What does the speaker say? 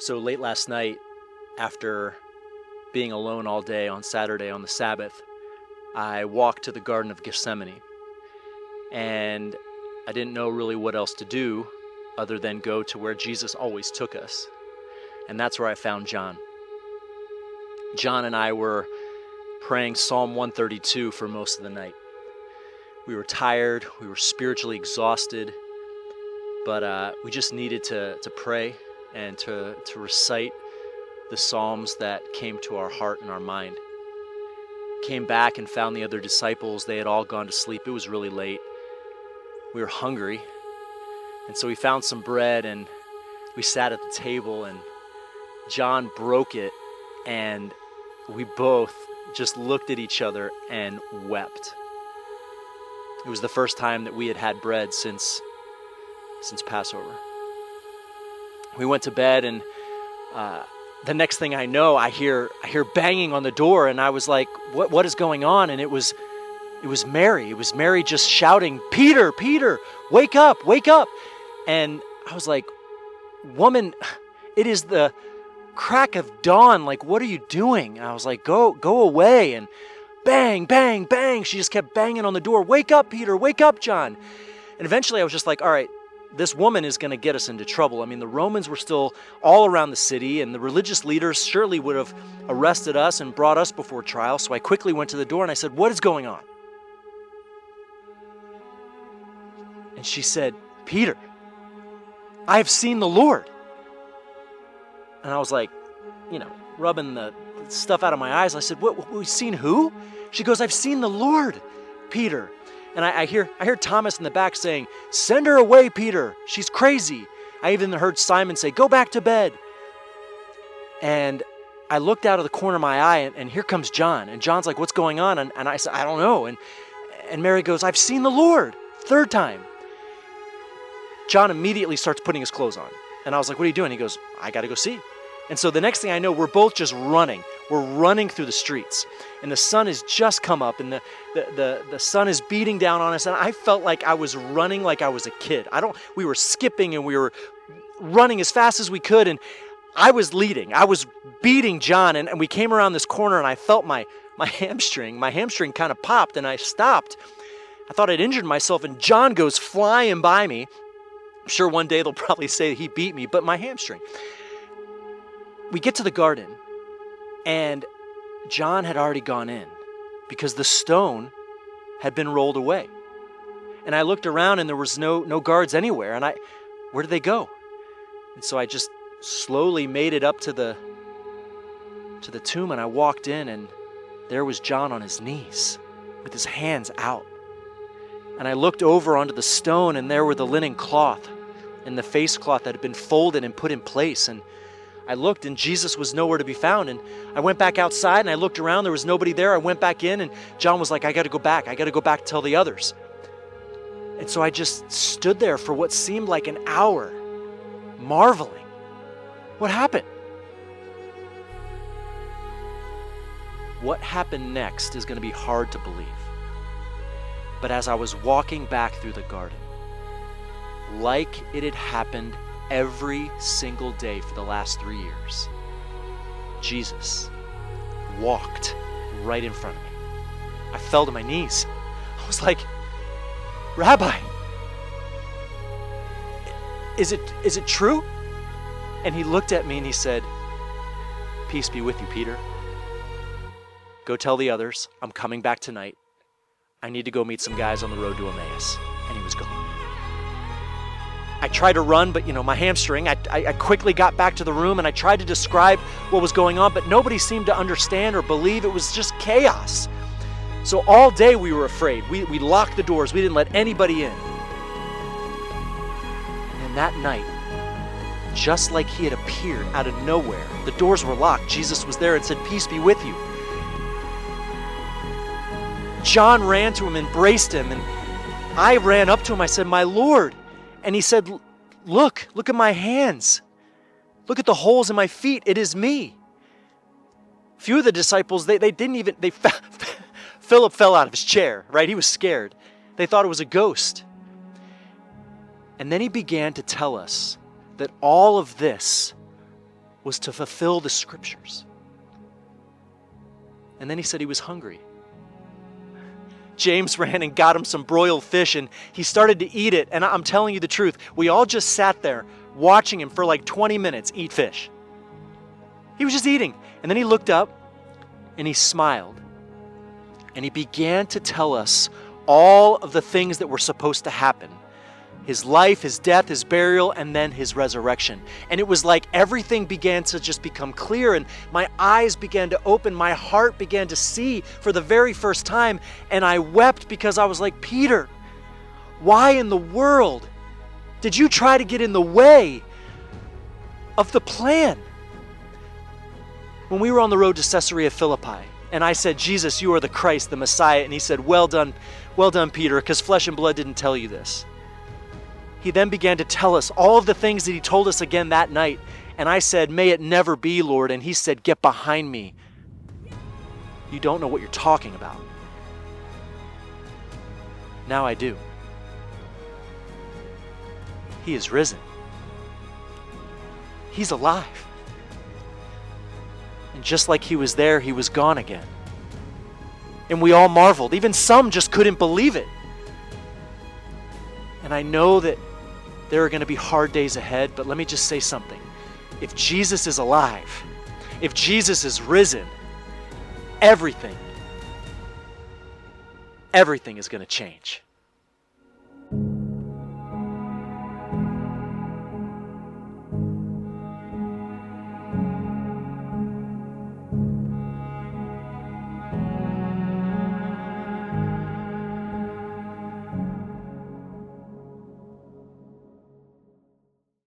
So late last night, after being alone all day on Saturday on the Sabbath, I walked to the Garden of Gethsemane. And I didn't know really what else to do other than go to where Jesus always took us. And that's where I found John. John and I were praying Psalm 132 for most of the night. We were tired, we were spiritually exhausted, but we just needed to pray and to recite the Psalms that came to our heart and our mind. Came back and found the other disciples. They had all gone to sleep. It was really late. We were hungry. And so we found some bread and we sat at the table, and John broke it, and we both just looked at each other and wept. It was the first time that we had had bread since Passover. We went to bed, and the next thing I know, I hear banging on the door, and I was like, what is going on? And it was Mary. It was Mary just shouting, Peter, Peter, wake up, wake up. And I was like, woman, it is the crack of dawn. Like, what are you doing? And I was like, go away. And bang, bang, bang. She just kept banging on the door. Wake up, Peter, wake up, John. And eventually I was just like, all right, this woman is going to get us into trouble. I mean, the Romans were still all around the city, and the religious leaders surely would have arrested us and brought us before trial. So I quickly went to the door and I said, what is going on? And she said, Peter, I have seen the Lord. And I was like, rubbing the stuff out of my eyes. I said, what, we've seen who? She goes, I've seen the Lord, Peter. And I hear Thomas in the back saying, send her away, Peter. She's crazy. I even heard Simon say, go back to bed. And I looked out of the corner of my eye, and here comes John. And John's like, what's going on? And I said, I don't know. And Mary goes, I've seen the Lord. Third time. John immediately starts putting his clothes on. And I was like, what are you doing? He goes, I got to go see. And so the next thing I know, we're both just running. We're running through the streets. And the sun has just come up, and the sun is beating down on us. And I felt like I was running like I was a kid. We were skipping and we were running as fast as we could. And I was leading. I was beating John. And we came around this corner, and I felt my hamstring. My hamstring kind of popped, and I stopped. I thought I'd injured myself, and John goes flying by me. I'm sure one day they'll probably say he beat me, but my hamstring. We get to the garden, and John had already gone in because the stone had been rolled away. And I looked around, and there was no guards anywhere. And where did they go? And so I just slowly made it up to the tomb, and I walked in, and there was John on his knees with his hands out. And I looked over onto the stone, and there were the linen cloth and the face cloth that had been folded and put in place. And I looked, and Jesus was nowhere to be found. And I went back outside, and I looked around. There was nobody there. I went back in, and John was like, I got to go back. I got to go back to tell the others. And so I just stood there for what seemed like an hour, marveling. What happened? What happened next is going to be hard to believe. But as I was walking back through the garden, like it had happened every single day for the last 3 years, Jesus walked right in front of me. I fell to my knees. I was like, Rabbi, is it true? And he looked at me and he said, peace be with you, Peter. Go tell the others I'm coming back tonight. I need to go meet some guys on the road to Emmaus. And he was gone. I tried to run, but my hamstring, I quickly got back to the room, and I tried to describe what was going on, but nobody seemed to understand or believe. It was just chaos. So all day we were afraid. We locked the doors. We didn't let anybody in. And that night, just like he had appeared out of nowhere, the doors were locked. Jesus was there and said, peace be with you. John ran to him, embraced him, and I ran up to him. I said, my Lord. And he said, look at my hands. Look at the holes in my feet. It is me. A few of the disciples, Philip fell out of his chair, right? He was scared. They thought it was a ghost. And then he began to tell us that all of this was to fulfill the scriptures. And then he said he was hungry. James ran and got him some broiled fish, and he started to eat it. And I'm telling you the truth, we all just sat there watching him for like 20 minutes eat fish. He was just eating. And then he looked up and he smiled. And he began to tell us all of the things that were supposed to happen. His life, his death, his burial, and then his resurrection. And it was like everything began to just become clear, and my eyes began to open, my heart began to see for the very first time, and I wept because I was like, Peter, why in the world did you try to get in the way of the plan? When we were on the road to Caesarea Philippi, and I said, Jesus, you are the Christ, the Messiah, and he said, well done, Peter, because flesh and blood didn't tell you this. He then began to tell us all of the things that he told us again that night. And I said, may it never be, Lord. And he said, get behind me. You don't know what you're talking about. Now I do. He is risen. He's alive. And just like he was there, he was gone again. And we all marveled. Even some just couldn't believe it. And I know that there are going to be hard days ahead, but let me just say something. If Jesus is alive, if Jesus is risen, everything is going to change.